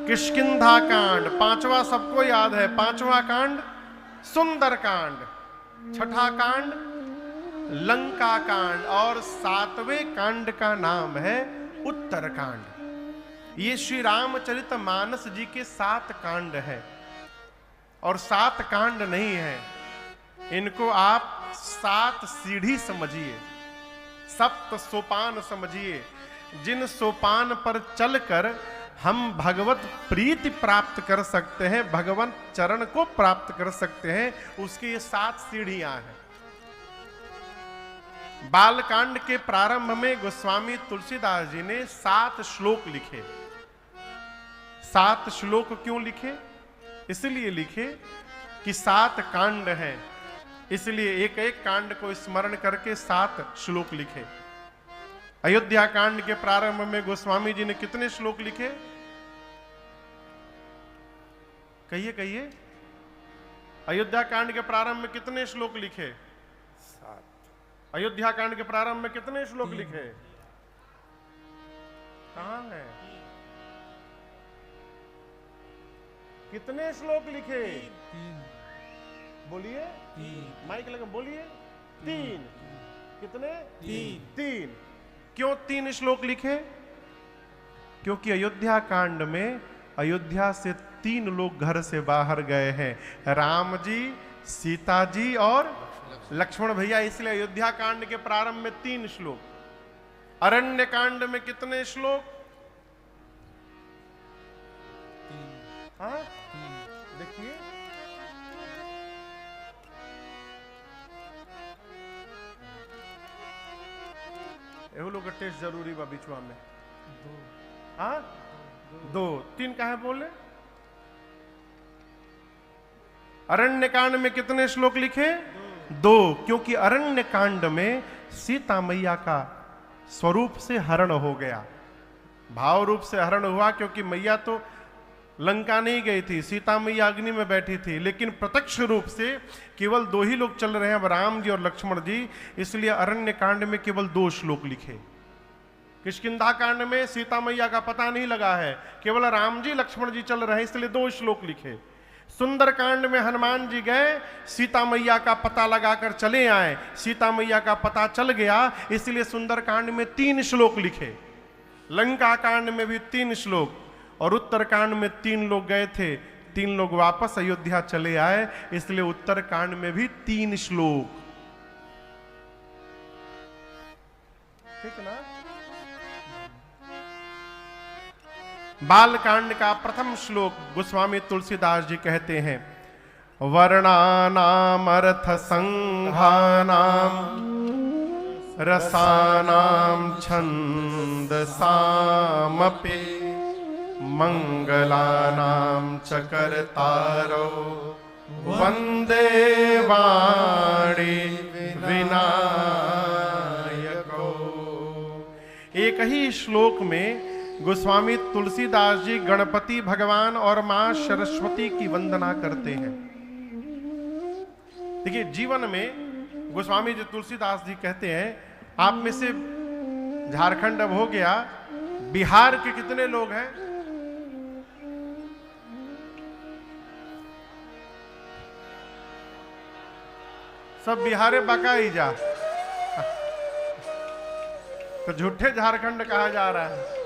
किष्किंधा कांड, पांचवा सबको याद है, पांचवा कांड सुंदर कांड, छठा कांड लंका कांड और सातवें कांड का नाम है उत्तर कांड। ये श्री रामचरितमानस जी के 7 कांड है और 7 कांड नहीं है, इनको आप 7 सीढ़ी समझिए, 7 सोपान समझिए, जिन सोपान पर चलकर हम भगवत प्रीति प्राप्त कर सकते हैं, भगवान चरण को प्राप्त कर सकते हैं, उसकी ये 7 सीढ़ियां हैं। बालकांड के प्रारंभ में गोस्वामी तुलसीदास जी ने 7 श्लोक लिखे। 7 श्लोक क्यों लिखे? इसलिए लिखे कि 7 कांड हैं, इसलिए एक एक कांड को स्मरण करके 7 श्लोक लिखे। अयोध्या कांड के प्रारंभ में गोस्वामी जी ने कितने श्लोक लिखे? कहिए कहिए, अयोध्या कांड के प्रारंभ में कितने श्लोक लिखे? 7। अयोध्या कांड के प्रारंभ में कितने श्लोक लिखे? कहां है? कितने श्लोक लिखे? 3। बोलिए, 3। माइक लगा, बोलिए। 3। कितने? 3। क्यों 3 श्लोक लिखे? क्योंकि अयोध्या कांड में अयोध्या से 3 लोग घर से बाहर गए हैं, राम जी, सीता जी और लक्ष्मण भैया, इसलिए अयोध्या कांड के प्रारंभ में 3 श्लोक। अरण्य कांड में कितने श्लोक? 3। हाँ, देखिए, एहो लोग का टेस्ट जरूरी बा बिचवा में। 2। हाँ, 2। 3 कहे बोले? अरण्य कांड में कितने श्लोक लिखे? 2। क्योंकि अरण्य कांड में सीता मैया का स्वरूप से हरण हो गया, भाव रूप से हरण हुआ, क्योंकि मैया तो लंका नहीं गई थी, सीता मैया अग्नि में बैठी थी, लेकिन प्रत्यक्ष रूप से केवल 2 ही लोग चल रहे हैं, राम जी और लक्ष्मण जी, इसलिए अरण्य कांड में केवल 2 श्लोक लिखे। किष्किंधा कांड में सीता मैया का पता नहीं लगा है, केवल राम जी लक्ष्मण जी चल रहे हैं, इसलिए 2 श्लोक लिखे। सुंदर कांड में हनुमान जी गए, सीता मैया का पता लगाकर चले आए, सीता मैया का पता चल गया, इसलिए सुंदर कांड में 3 श्लोक लिखे। लंका कांड में भी 3 श्लोक, और उत्तर कांड में 3 लोग गए थे, 3 लोग वापस अयोध्या चले आए, इसलिए उत्तर कांड में भी 3 श्लोक। ठीक ना? बालकांड का प्रथम श्लोक गोस्वामी तुलसीदास जी कहते हैं, वर्णानाम अर्थ संघानाम रसानाम छंदसामपि मंगलानाम च कर्तारो वंदे वाणी विनायको। एक ही श्लोक में गोस्वामी तुलसीदास जी गणपति भगवान और मां सरस्वती की वंदना करते हैं। देखिए, जीवन में गोस्वामी जी तुलसीदास जी कहते हैं, आप में से झारखंड अब हो गया, बिहार के कितने लोग हैं? सब बिहारे बका ही जा, तो झूठे झारखंड कहा जा रहा है।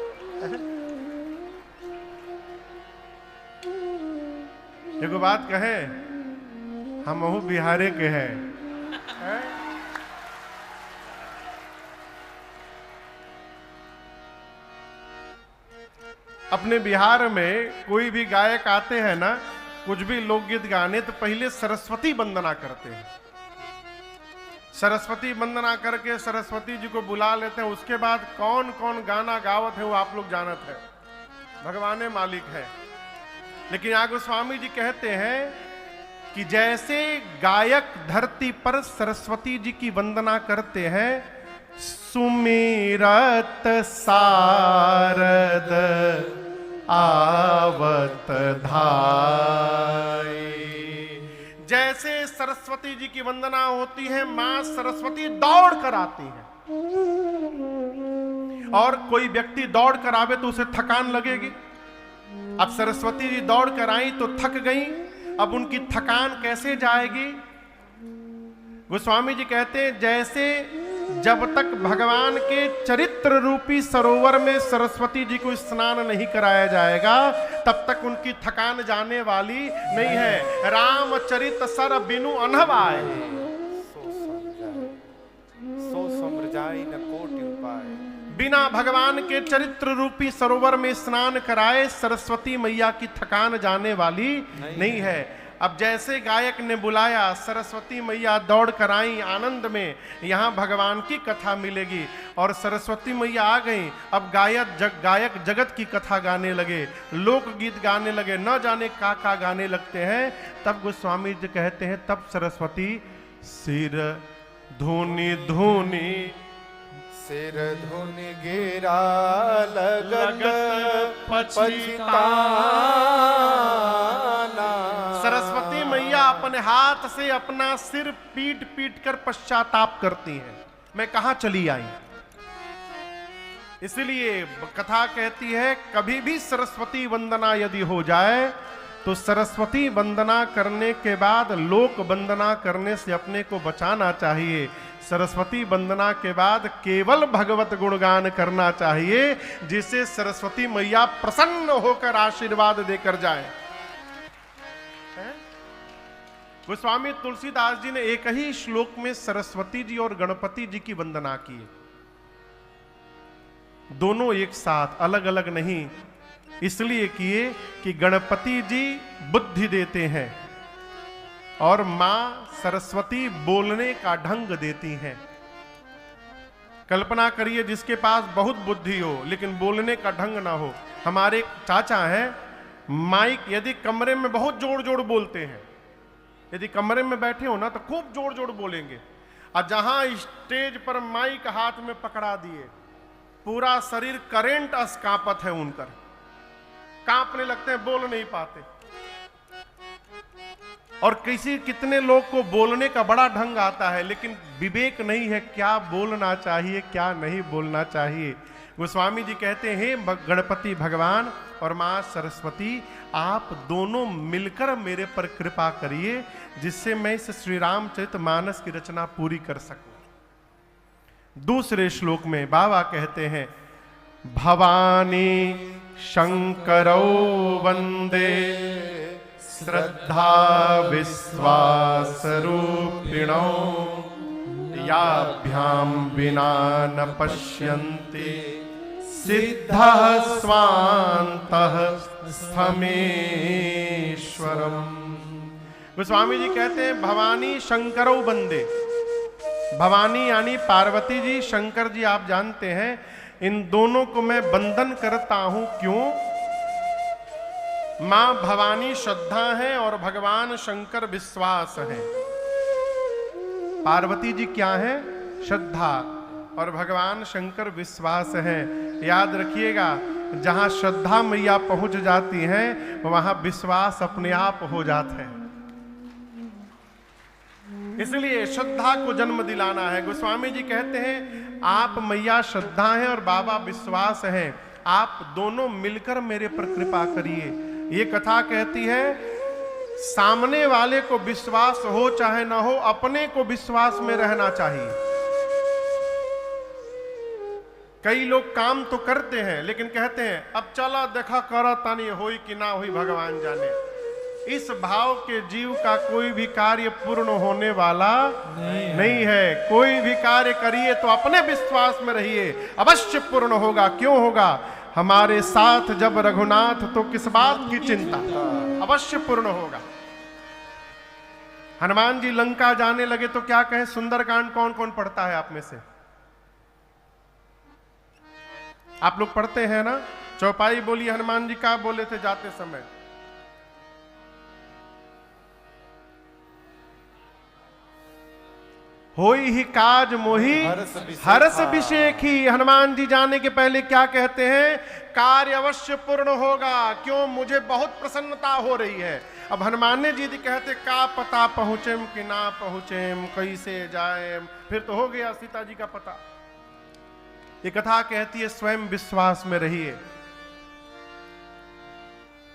एगो बात कहे, हमहू बिहारे के हैं, अपने बिहार में कोई भी गायक आते हैं ना, कुछ भी लोकगीत गाने, तो पहले सरस्वती वंदना करते हैं। सरस्वती वंदना करके सरस्वती जी को बुला लेते हैं, उसके बाद कौन कौन गाना गावत है वो आप लोग जानत है, भगवाने मालिक है। लेकिन यहाँ गोस्वामी जी कहते हैं कि जैसे गायक धरती पर सरस्वती जी की वंदना करते हैं, सुमिरत सारद आवत धाई, जैसे सरस्वती जी की वंदना होती है, मां सरस्वती दौड़ कर आती है। और कोई व्यक्ति दौड़ कर आवे तो उसे थकान लगेगी, अब सरस्वती जी दौड़ कर आई तो थक गई, अब उनकी थकान कैसे जाएगी? गोस्वामी जी कहते हैं जैसे जब तक भगवान के चरित्र रूपी सरोवर में सरस्वती जी को स्नान नहीं कराया जाएगा तब तक उनकी थकान जाने वाली नहीं है। रामचरित सर बिनु अनहवाए, सो समझाई न कोटि उपाय। बिना भगवान के चरित्र रूपी सरोवर में स्नान कराए सरस्वती मैया की थकान जाने वाली नहीं है। अब जैसे गायक ने बुलाया, सरस्वती मैया दौड़ कर आई आनंद में, यहाँ भगवान की कथा मिलेगी और सरस्वती मैया आ गई। अब गायक जगत की कथा गाने लगे, लोकगीत गाने लगे, न जाने का गाने लगते हैं। तब गोस्वामी जी कहते हैं तब सरस्वती सिर धुनी धुनी, सिर धुन गिरा लगत पछताना। सरस्वती मैया अपने हाथ से अपना सिर पीट पीट कर पश्चाताप करती हैं, मैं कहां चली आई। इसलिए कथा कहती है कभी भी सरस्वती वंदना यदि हो जाए तो सरस्वती वंदना करने के बाद लोक वंदना करने से अपने को बचाना चाहिए। सरस्वती वंदना के बाद केवल भगवत गुणगान करना चाहिए, जिससे सरस्वती मैया प्रसन्न होकर आशीर्वाद देकर जाए। गोस्वामी तुलसीदास जी ने एक ही श्लोक में सरस्वती जी और गणपति जी की वंदना की, दोनों एक साथ, अलग अलग नहीं। इसलिए किए कि गणपति जी बुद्धि देते हैं और मां सरस्वती बोलने का ढंग देती हैं। कल्पना करिए जिसके पास बहुत बुद्धि हो लेकिन बोलने का ढंग ना हो। हमारे चाचा हैं, माइक यदि कमरे में बहुत जोर जोर बोलते हैं, यदि कमरे में बैठे हो ना तो खूब जोर जोर बोलेंगे, और जहां स्टेज पर माइक हाथ में पकड़ा दिए पूरा शरीर करंट कांपत है उनकर, कांपने लगते हैं, बोल नहीं पाते। और कितने लोग को बोलने का बड़ा ढंग आता है लेकिन विवेक नहीं है क्या बोलना चाहिए क्या नहीं बोलना चाहिए। गोस्वामी जी कहते हैं गणपति भगवान और मां सरस्वती आप दोनों मिलकर मेरे पर कृपा करिए जिससे मैं इस श्री रामचरितमानस की रचना पूरी कर सकूं। दूसरे श्लोक में बाबा कहते हैं भवानी शंकरौ वंदे श्रद्धा विश्वास रूपिणौ याभ्याम विना न पश्यन्ति सिद्धः स्वान्तः स्थमेश्वरम्। गोस्वामी जी कहते हैं भवानी शंकरौ वंदे, भवानी यानी पार्वती जी, शंकर जी आप जानते हैं, इन दोनों को मैं वंदन करता हूं। क्यों? मां भवानी श्रद्धा है और भगवान शंकर विश्वास है। पार्वती जी क्या है? श्रद्धा, और भगवान शंकर विश्वास है। याद रखिएगा जहां श्रद्धा मैया पहुंच जाती हैं वहां विश्वास अपने आप हो जाता है। इसलिए श्रद्धा को जन्म दिलाना है। गोस्वामी जी कहते हैं आप मैया श्रद्धा हैं और बाबा विश्वास हैं, आप दोनों मिलकर मेरे पर कृपा करिए। ये कथा कहती है सामने वाले को विश्वास हो चाहे ना हो, अपने को विश्वास में रहना चाहिए। कई लोग काम तो करते हैं लेकिन कहते हैं अब चला देखा करा तानी होई कि ना होई भगवान जाने। इस भाव के जीव का कोई भी कार्य पूर्ण होने वाला नहीं है। कोई भी कार्य करिए तो अपने विश्वास में रहिए, अवश्य पूर्ण होगा। क्यों होगा? हमारे साथ जब रघुनाथ तो किस बात की चिंता, अवश्य पूर्ण होगा। हनुमान जी लंका जाने लगे तो क्या कहें? सुंदरकांड कौन कौन पढ़ता है आप में से? आप लोग पढ़ते हैं ना? चौपाई बोली हनुमान जी क्या बोले थे जाते समय? होई ही काज मोही हर्ष विषेखी। हनुमान जी जाने के पहले क्या कहते हैं? कार्य अवश्य पूर्ण होगा। क्यों? मुझे बहुत प्रसन्नता हो रही है। अब हनुमान जी कहते का पता पहुंचेम कि ना पहुंचेम, कैसे जाएम, फिर तो हो गया सीता जी का पता। ये कथा कहती है स्वयं विश्वास में रहिए।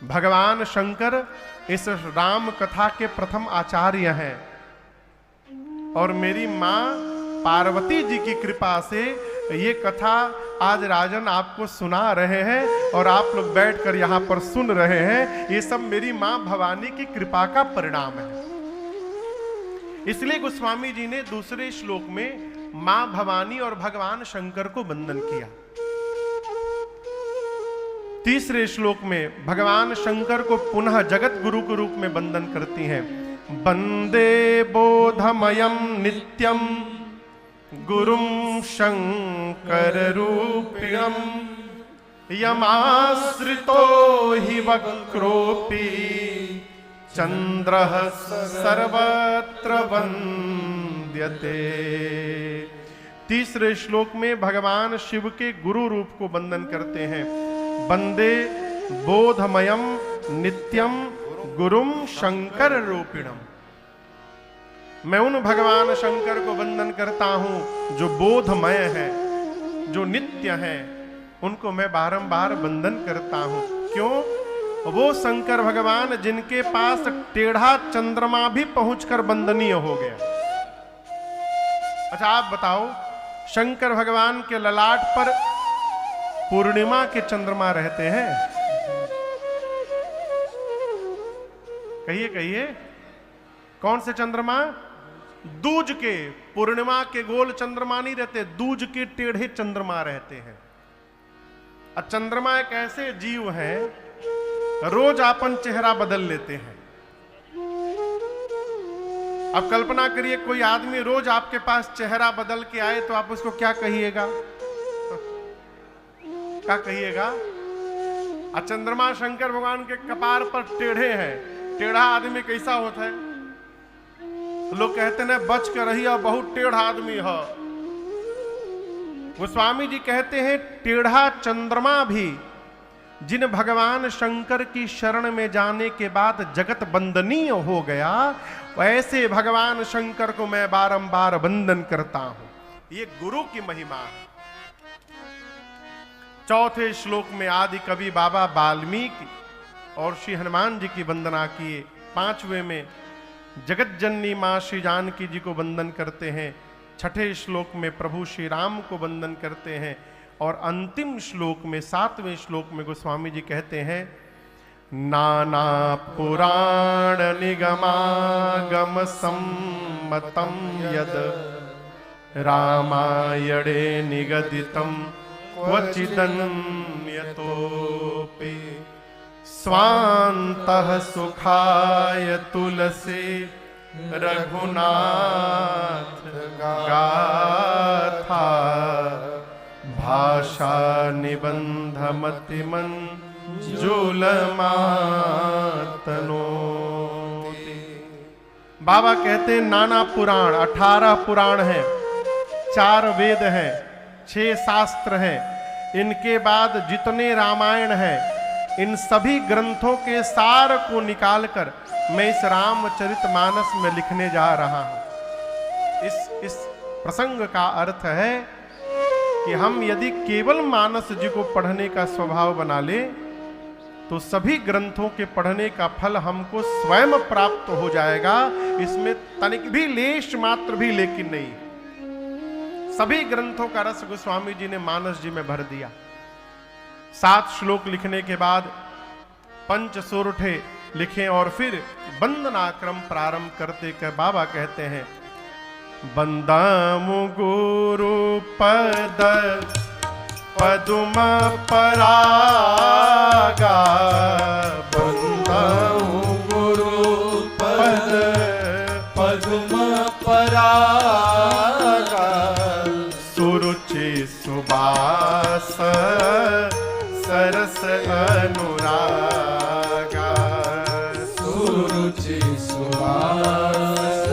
भगवान शंकर इस राम कथा के प्रथम आचार्य हैं और मेरी मां पार्वती जी की कृपा से ये कथा आज राजन आपको सुना रहे हैं और आप लोग बैठकर यहाँ पर सुन रहे हैं। ये सब मेरी मां भवानी की कृपा का परिणाम है। इसलिए गोस्वामी जी ने दूसरे श्लोक में मां भवानी और भगवान शंकर को वंदन किया। तीसरे श्लोक में भगवान शंकर को पुनः जगत गुरु के रूप में वंदन करती हैं। वंदे बोधमयम नित्यम गुरुं शंकर रूपिणम यमाश्रितो हि वक्रोपि चंद्रः सर्वत्र वंद्यते। तीसरे श्लोक में भगवान शिव के गुरु रूप को वंदन करते हैं। वंदे बोधमयम नित्यम गुरुम शंकर रूपिणम। मैं उन भगवान शंकर को वंदन करता हूं जो बोधमय है, जो नित्य है, उनको मैं बारंबार वंदन करता हूं। क्यों? वो शंकर भगवान जिनके पास टेढ़ा चंद्रमा भी पहुंचकर वंदनीय हो गया। अच्छा आप बताओ, शंकर भगवान के ललाट पर पूर्णिमा के चंद्रमा रहते हैं? कहिए कहिए, कौन से चंद्रमा? दूज के। पूर्णिमा के गोल चंद्रमा नहीं रहते, दूज के टेढ़े चंद्रमा रहते हैं। अब चंद्रमा एक ऐसे जीव है, रोज अपन चेहरा बदल लेते हैं। अब कल्पना करिए कोई आदमी रोज आपके पास चेहरा बदल के आए तो आप उसको क्या कहिएगा? क्या कहिएगा? चंद्रमा शंकर भगवान के कपार पर टेढ़े हैं। टेढ़ा आदमी कैसा होता है? लोग कहते हैं बच कर रहिए, बहुत टेढ़ा आदमी है। गोस्वामी जी कहते हैं टेढ़ा चंद्रमा भी जिन भगवान शंकर की शरण में जाने के बाद जगत वंदनीय हो गया, वैसे भगवान शंकर को मैं बारंबार वंदन करता हूं। ये गुरु की महिमा है। चौथे श्लोक में आदि कवि बाबा वाल्मीकि और श्री हनुमान जी की वंदना किए। पांचवें में जगत जननी मां श्री जानकी जी को वंदन करते हैं। छठे श्लोक में प्रभु श्री राम को वंदन करते हैं और अंतिम श्लोक में सातवें श्लोक में गोस्वामी जी कहते हैं नाना पुराण निगमागम सम्मतम यद रामायणे निगदितम क्वचिदन्यतोऽपि स्वान्तः सुखाय तुलसी रघुनाथ गाथा भाषा निबंधमतिमंजुलमातनोति। बाबा कहते हैं नाना पुराण, 18 पुराण हैं, 4 वेद हैं, 6 शास्त्र हैं। इनके बाद जितने रामायण हैं, इन सभी ग्रंथों के सार को निकालकर मैं इस रामचरितमानस में लिखने जा रहा हूं। इस प्रसंग का अर्थ है कि हम यदि केवल मानस जी को पढ़ने का स्वभाव बना ले तो सभी ग्रंथों के पढ़ने का फल हमको स्वयं प्राप्त हो जाएगा। इसमें तनिक भी लेश मात्र भी लेकिन नहीं। सभी ग्रंथों का रस गोस्वामी जी ने मानस जी में भर दिया। 7 श्लोक लिखने के बाद 5 सोरठे लिखे और फिर वंदना क्रम प्रारंभ करते कर बाबा कहते हैं वंदामु गुरु पद पदुम परागा वंदामु गुरु पद पदुम परागा सुरुचि सुबास सरस अनुरागा सुरुचि सुबास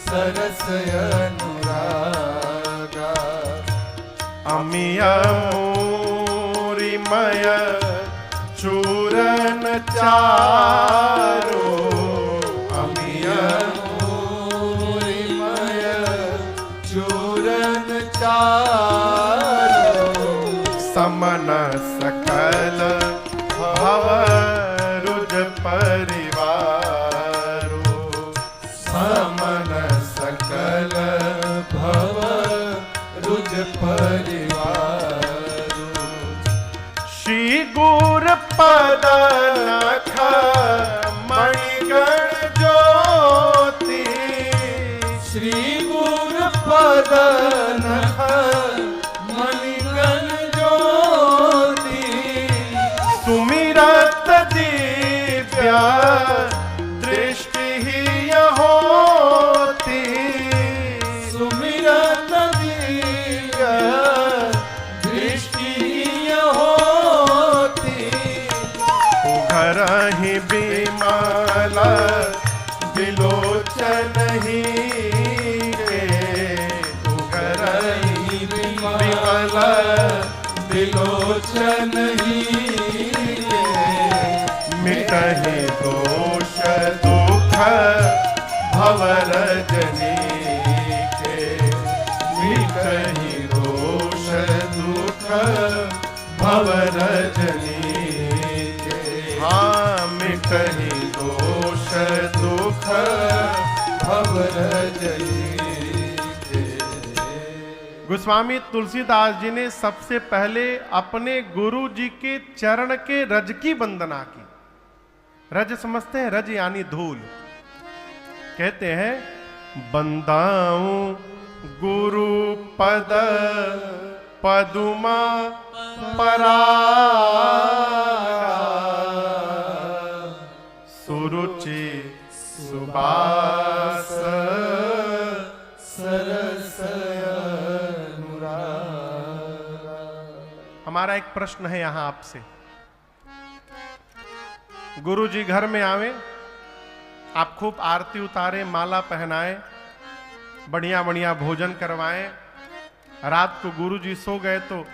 सरस अनुरागा अमिय मूरिमय चूरन चारो अमिय मूरिमय चूरन चारो समन सकल भव परिवारो समन सकल भव रुज परिवार श्री गुर पद नख मणिगण ज्योति श्री गुर पद नख मणिगण ज्योति सुमिरत दिव्य दृष्टि ही होती सुमिरत दिव्य दृष्टि होती घर ही बिमल बिलोचन ही के घर ही बिमल बिलोचन ही मिटहि दोष दुख भवरजनी के मिटहि दोष दुख भवरजनी के हाँ मिटहि दोष दुख भवरजनी गोस्वामी तुलसीदास जी ने सबसे पहले अपने गुरु जी के चरण के रज की वंदना की। रज समझते हैं, रज यानी धूल। कहते हैं बंदाऊं गुरु पद पदुमा परागा सुरुचि सुबास सरस हमारा एक प्रश्न है यहां आपसे। गुरु जी घर में आवे, आप खूब आरती उतारे, माला पहनाए, बढ़िया बढ़िया भोजन करवाएं। रात को गुरु जी सो गए तो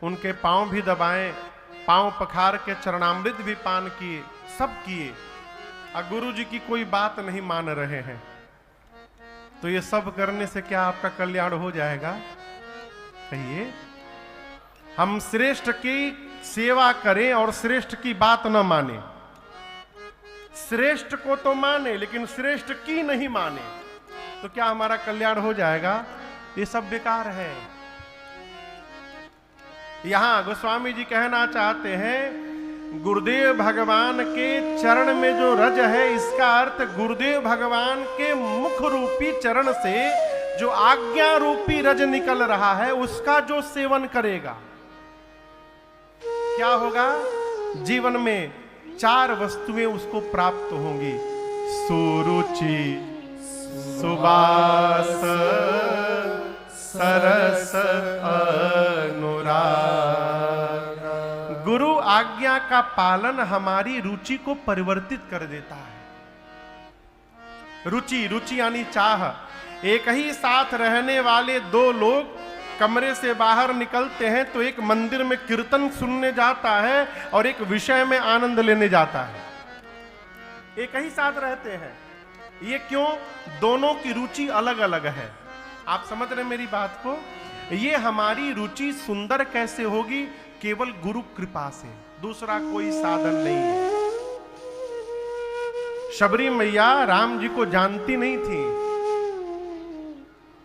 उनके पांव भी दबाएं, पांव पखार के चरणामृत भी पान किए, सब किए, और गुरु जी की कोई बात नहीं मान रहे हैं। तो ये सब करने से क्या आपका कल्याण हो जाएगा? कहिए। हम श्रेष्ठ की सेवा करें और श्रेष्ठ की बात न माने। श्रेष्ठ को तो माने लेकिन श्रेष्ठ की नहीं माने, तो क्या हमारा कल्याण हो जाएगा? ये सब बेकार है। यहां गोस्वामी जी कहना चाहते हैं गुरुदेव भगवान के चरण में जो रज है, इसका अर्थ गुरुदेव भगवान के मुख रूपी चरण से जो आज्ञा रूपी रज निकल रहा है, उसका जो सेवन करेगा क्या होगा? जीवन में 4 वस्तुएं उसको प्राप्त होंगी। सुरुचि सुबास सरस अनुराग। गुरु आज्ञा का पालन हमारी रुचि को परिवर्तित कर देता है। रुचि, रुचि यानी चाह। एक ही साथ रहने वाले 2 लोग कमरे से बाहर निकलते हैं तो एक मंदिर में कीर्तन सुनने जाता है और एक विषय में आनंद लेने जाता है। एक ही साथ रहते हैं। ये क्यों? दोनों की रुचि अलग अलग है। आप समझ रहे मेरी बात को? ये हमारी रुचि सुंदर कैसे होगी? केवल गुरु कृपा से, दूसरा कोई साधन नहीं है। शबरी मैया राम जी को जानती नहीं थी।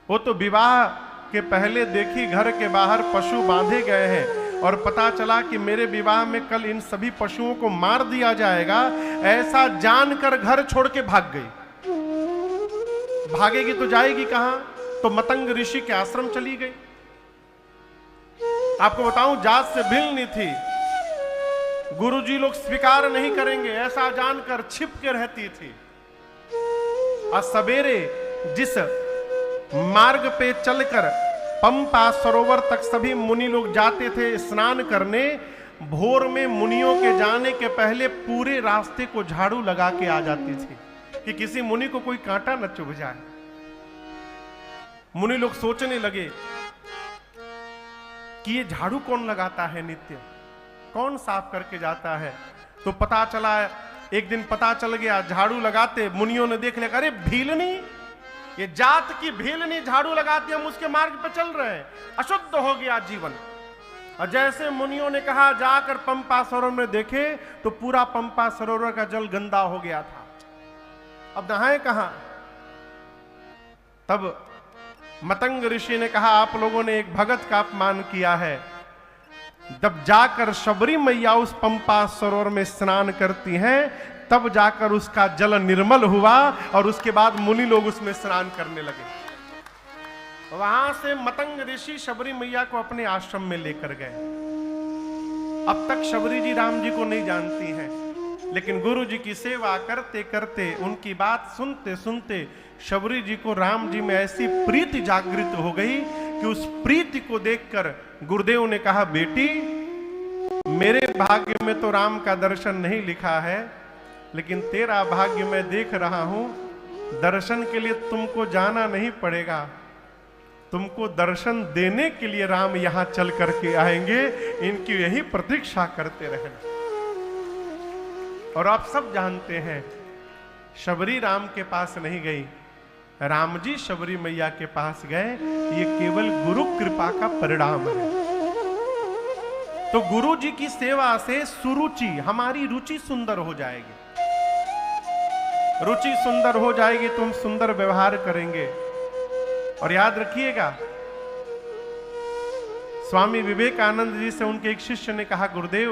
वो तो विवाह के पहले देखी घर के बाहर पशु बांधे गए हैं और पता चला कि मेरे विवाह में कल इन सभी पशुओं को मार दिया जाएगा, ऐसा जानकर घर छोड़ के भाग गई। भागेगी तो जाएगी कहां? तो मतंग ऋषि के आश्रम चली गई। आपको बताऊं, जात से भिन्न थी। गुरुजी लोग स्वीकार नहीं करेंगे ऐसा जानकर छिप के रहती थी। आज सवेरे जिस मार्ग पे चलकर पंपा सरोवर तक सभी मुनि लोग जाते थे स्नान करने, भोर में मुनियों के जाने के पहले पूरे रास्ते को झाड़ू लगा के आ जाती थी कि किसी मुनि को कोई कांटा न चुभ जाए। मुनि लोग सोचने लगे कि ये झाड़ू कौन लगाता है नित्य, कौन साफ करके जाता है। तो पता चला, एक दिन पता चल गया, झाड़ू लगाते मुनियों ने देख लिया, अरे भीलनी, ये जात की भीलनी झाड़ू लगाती, हम उसके मार्ग पर चल रहे हैं, अशुद्ध हो गया जीवन। और जैसे मुनियों ने कहा जाकर पंपा सरोवर में देखे तो पूरा पंपा सरोवर का जल गंदा हो गया था। अब नहाए कहां? तब मतंग ऋषि ने कहा आप लोगों ने एक भगत का अपमान किया है। जब जाकर शबरी मैया उस पंपा सरोवर में स्नान करती हैं तब जाकर उसका जल निर्मल हुआ और उसके बाद मुनि लोग उसमें स्नान करने लगे। वहां से मतंग ऋषि शबरी मैया को अपने आश्रम में लेकर गए। अब तक शबरी जी राम जी को नहीं जानती हैं, लेकिन गुरु जी की सेवा करते करते उनकी बात सुनते सुनते शबरी जी को राम जी में ऐसी प्रीति जागृत हो गई कि उस प्रीति को देखकर गुरुदेव ने कहा बेटी मेरे भाग्य में तो राम का दर्शन नहीं लिखा है, लेकिन तेरा भाग्य मैं देख रहा हूं। दर्शन के लिए तुमको जाना नहीं पड़ेगा, तुमको दर्शन देने के लिए राम यहां चल करके आएंगे, इनकी यही प्रतीक्षा करते रहना। और आप सब जानते हैं शबरी राम के पास नहीं गई, राम जी शबरी मैया के पास गए। ये केवल गुरु कृपा का परिणाम है। तो गुरु जी की सेवा से सुरुचि, हमारी रुचि सुंदर हो जाएगी। रुचि सुंदर हो जाएगी तो हम सुंदर व्यवहार करेंगे। और याद रखिएगा स्वामी विवेकानंद जी से उनके एक शिष्य ने कहा गुरुदेव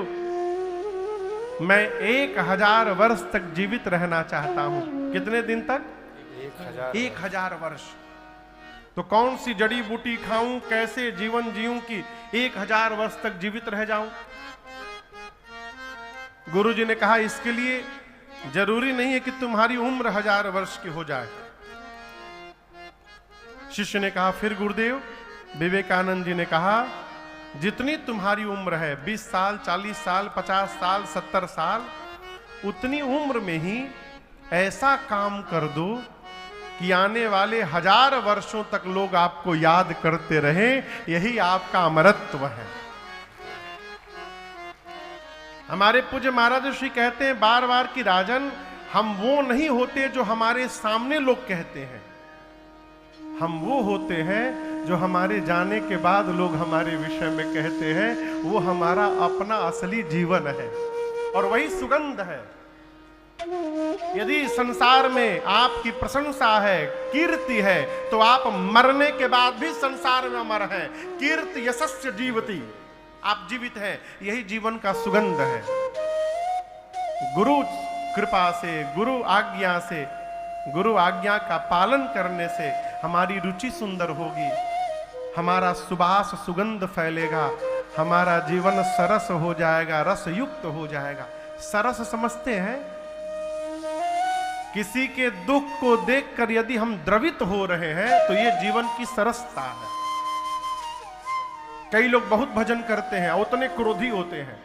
मैं 1000 वर्ष तक जीवित रहना चाहता हूं। कितने दिन तक? 1000 वर्ष। तो कौन सी जड़ी बूटी खाऊं, कैसे जीवन जीऊं कि 1000 वर्ष तक जीवित रह जाऊं? गुरु जी ने कहा इसके लिए जरूरी नहीं है कि तुम्हारी उम्र 1000 वर्ष की हो जाए। शिष्य ने कहा फिर गुरुदेव? विवेकानंद जी ने कहा जितनी तुम्हारी उम्र है 20 साल, 40 साल, 50 साल, 70 साल, उतनी उम्र में ही ऐसा काम कर दो कि आने वाले 1000 वर्षों तक लोग आपको याद करते रहें। यही आपका अमरत्व है। हमारे पूज्य महाराज श्री कहते हैं बार बार कि राजन हम वो नहीं होते जो हमारे सामने लोग कहते हैं, हम वो होते हैं जो हमारे जाने के बाद लोग हमारे विषय में कहते हैं। वो हमारा अपना असली जीवन है और वही सुगंध है। यदि संसार में आपकी प्रशंसा है, कीर्ति है, तो आप मरने के बाद भी संसार में अमर हैं। कीर्ति यशस्य जीवति, आप जीवित हैं, यही जीवन का सुगंध है। गुरु कृपा से, गुरु आज्ञा से, गुरु आज्ञा का पालन करने से हमारी रुचि सुंदर होगी, हमारा सुबास सुगंध फैलेगा, हमारा जीवन सरस हो जाएगा, रस युक्त हो जाएगा। सरस समझते हैं? किसी के दुख को देखकर यदि हम द्रवित हो रहे हैं तो ये जीवन की सरसता है। कई लोग बहुत भजन करते हैं, उतने क्रोधी होते हैं।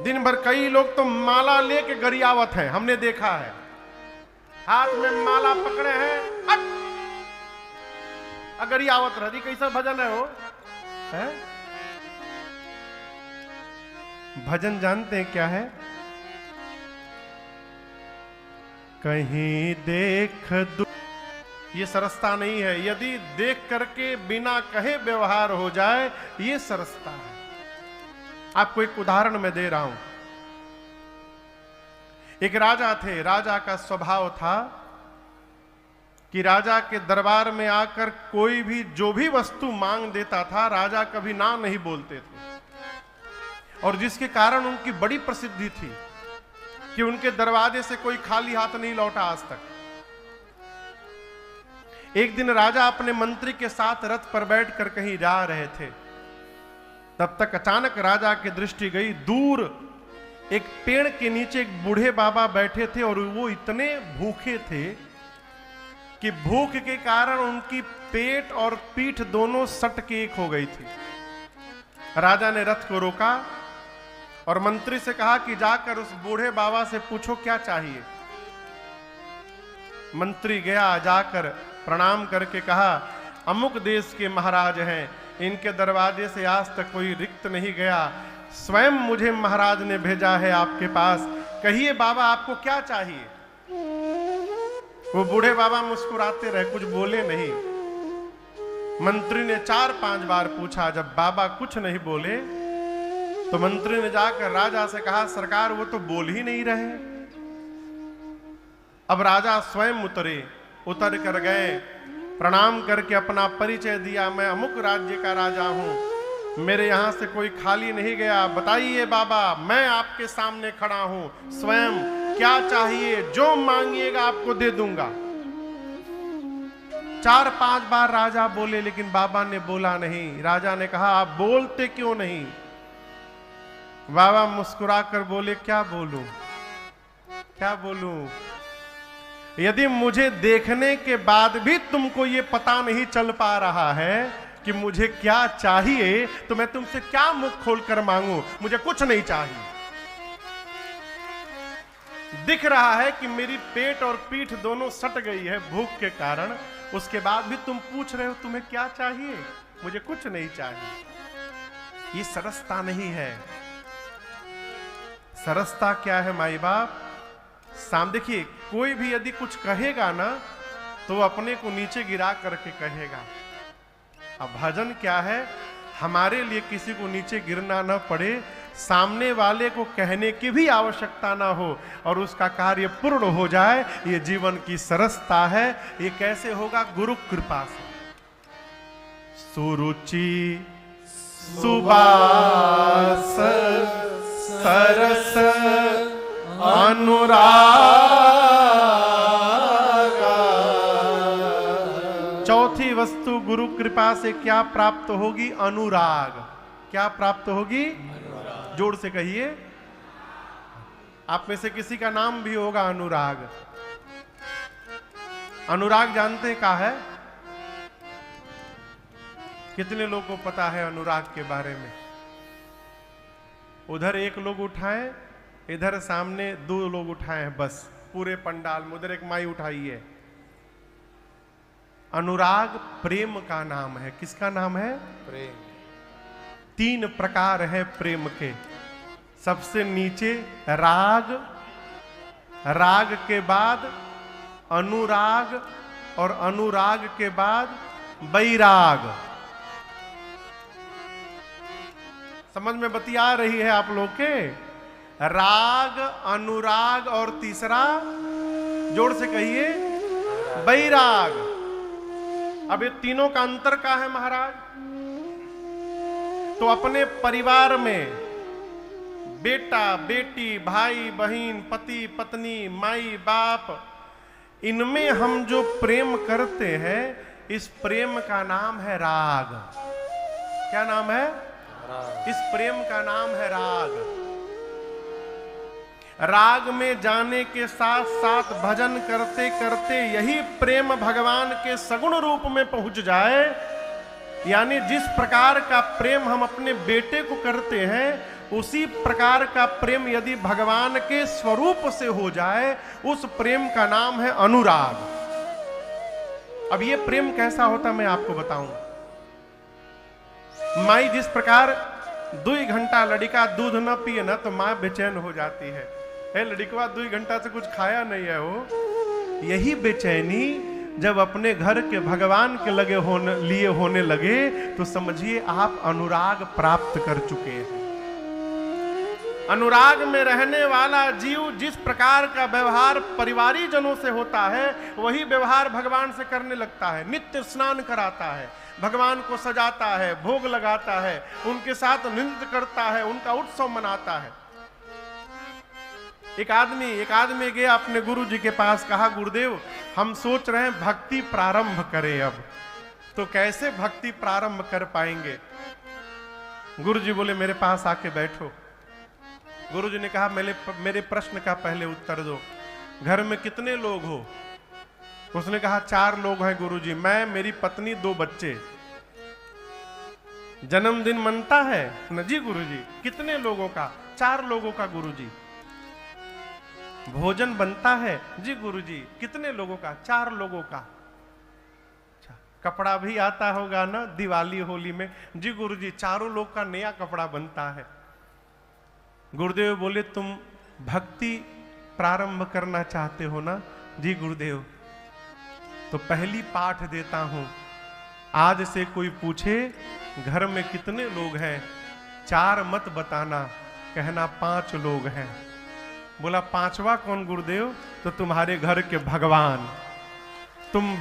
दिन भर कई लोग तो माला लेके गरियावत हैं, हमने देखा है। हाथ में माला पकड़े हैं, गरियावत रही। कैसा भजन है वो? है? भजन जानते हैं क्या है? कहीं देख ये सरसता नहीं है। यदि देख करके बिना कहे व्यवहार हो जाए ये सरसता है। आपको एक उदाहरण मैं दे रहा हूं। एक राजा थे, राजा का स्वभाव था कि राजा के दरबार में आकर कोई भी जो भी वस्तु मांग देता था राजा कभी ना नहीं बोलते थे, और जिसके कारण उनकी बड़ी प्रसिद्धि थी कि उनके दरवाजे से कोई खाली हाथ नहीं लौटा आज तक। एक दिन राजा अपने मंत्री के साथ रथ पर बैठकर कहीं जा रहे थे, तब तक अचानक राजा की दृष्टि गई दूर एक पेड़ के नीचे एक बूढ़े बाबा बैठे थे और वो इतने भूखे थे कि भूख के कारण उनकी पेट और पीठ दोनों सट के एक हो गई थी। राजा ने रथ को रोका और मंत्री से कहा कि जाकर उस बूढ़े बाबा से पूछो क्या चाहिए। मंत्री गया, जाकर प्रणाम करके कहा अमुक देश के महाराज हैं, इनके दरवाजे से आज तक कोई रिक्त नहीं गया, स्वयं मुझे महाराज ने भेजा है आपके पास, कहिए बाबा आपको क्या चाहिए। वो बूढ़े बाबा मुस्कुराते रहे, कुछ बोले नहीं। मंत्री ने 4-5 बार पूछा, जब बाबा कुछ नहीं बोले तो मंत्री ने जाकर राजा से कहा, सरकार वो तो बोल ही नहीं रहे। अब राजा स्वयं उतर कर गए, प्रणाम करके अपना परिचय दिया, मैं अमुक राज्य का राजा हूं, मेरे यहां से कोई खाली नहीं गया, बताइए बाबा, मैं आपके सामने खड़ा हूं, स्वयं क्या चाहिए, जो मांगिएगा आपको दे दूंगा। 4-5 बार राजा बोले, लेकिन बाबा ने बोला नहीं। राजा ने कहा, आप बोलते क्यों नहीं? बाबा मुस्कुराकर बोले, क्या बोलूं, क्या बोलूं? यदि मुझे देखने के बाद भी तुमको ये पता नहीं चल पा रहा है कि मुझे क्या चाहिए, तो मैं तुमसे क्या मुख खोलकर मांगू? मुझे कुछ नहीं चाहिए। दिख रहा है कि मेरी पेट और पीठ दोनों सट गई है भूख के कारण, उसके बाद भी तुम पूछ रहे हो तुम्हें क्या चाहिए? मुझे कुछ नहीं चाहिए। ये सरसता नहीं है। सरसता क्या है माई बाप? देखिए, कोई भी यदि कुछ कहेगा ना तो वो अपने को नीचे गिरा करके कहेगा। अब भजन क्या है? हमारे लिए किसी को नीचे गिरना ना पड़े, सामने वाले को कहने की भी आवश्यकता ना हो और उसका कार्य पूर्ण हो जाए, ये जीवन की सरसता है। ये कैसे होगा? गुरु कृपा से। सुरुचि सुबास सरस अनुराग, चौथी वस्तु गुरु कृपा से क्या प्राप्त होगी? अनुराग। क्या प्राप्त होगी? जोर से कहिए। आप में से किसी का नाम भी होगा अनुराग। अनुराग जानते क्या है? कितने लोगों को पता है अनुराग के बारे में? उधर एक लोग उठाए, इधर सामने 2 लोग उठाए हैं, बस पूरे पंडाल में। उधर एक माई उठाई है। अनुराग प्रेम का नाम है। किसका नाम है? प्रेम। 3 प्रकार है प्रेम के। सबसे नीचे राग, राग के बाद अनुराग और अनुराग के बाद वैराग। समझ में बतिया रही है आप लोग के? राग, अनुराग और तीसरा, जोर से कहिए, वैराग। अब ये तीनों का अंतर क्या है महाराज? तो अपने परिवार में बेटा बेटी, भाई बहन, पति पत्नी, माई बाप, इनमें हम जो प्रेम करते हैं, इस प्रेम का नाम है राग। क्या नाम है? इस प्रेम का नाम है राग। राग में जाने के साथ साथ भजन करते करते यही प्रेम भगवान के सगुण रूप में पहुंच जाए, यानी जिस प्रकार का प्रेम हम अपने बेटे को करते हैं, उसी प्रकार का प्रेम यदि भगवान के स्वरूप से हो जाए, उस प्रेम का नाम है अनुराग। अब ये प्रेम कैसा होता मैं आपको बताऊं। माई जिस प्रकार 2 घंटा लड़का दूध न पिए ना तो माँ बेचैन हो जाती है। लड़कवा 2 घंटा से कुछ खाया नहीं है वो। यही बेचैनी जब अपने घर के भगवान के लिए होने लगे तो समझिए आप अनुराग प्राप्त कर चुके हैं। अनुराग में रहने वाला जीव जिस प्रकार का व्यवहार परिवारी जनों से होता है, वही व्यवहार भगवान से करने लगता है। नित्य स्नान कराता है, भगवान को सजाता है, भोग लगाता है, उनके साथ नृत्य करता है, उनका उत्सव मनाता है। एक आदमी गया अपने गुरु जी के पास, कहा गुरुदेव हम सोच रहे हैं भक्ति प्रारंभ करें, अब तो कैसे भक्ति प्रारंभ कर पाएंगे? गुरु जी बोले मेरे पास आके बैठो। गुरु जी ने कहा मेरे प्रश्न का पहले उत्तर दो, घर में कितने लोग हो? उसने कहा 4 लोग हैं गुरु जी, मैं, मेरी पत्नी, 2 बच्चे। जन्मदिन मनता है न जी गुरु जी? कितने लोगों का? 4 लोगों का गुरु जी। भोजन बनता है जी गुरु जी? कितने लोगों का? 4 लोगों का। अच्छा, कपड़ा भी आता होगा ना दिवाली होली में? जी गुरु जी 4 लोग का नया कपड़ा बनता है। गुरुदेव बोले तुम भक्ति प्रारंभ करना चाहते हो ना? जी गुरुदेव। तो पहली पाठ देता हूं, आज से कोई पूछे घर में कितने लोग हैं, 4 मत बताना, कहना 5 लोग हैं। बोला 5वां कौन गुरुदेव? तो तुम्हारे घर के भगवान। तुम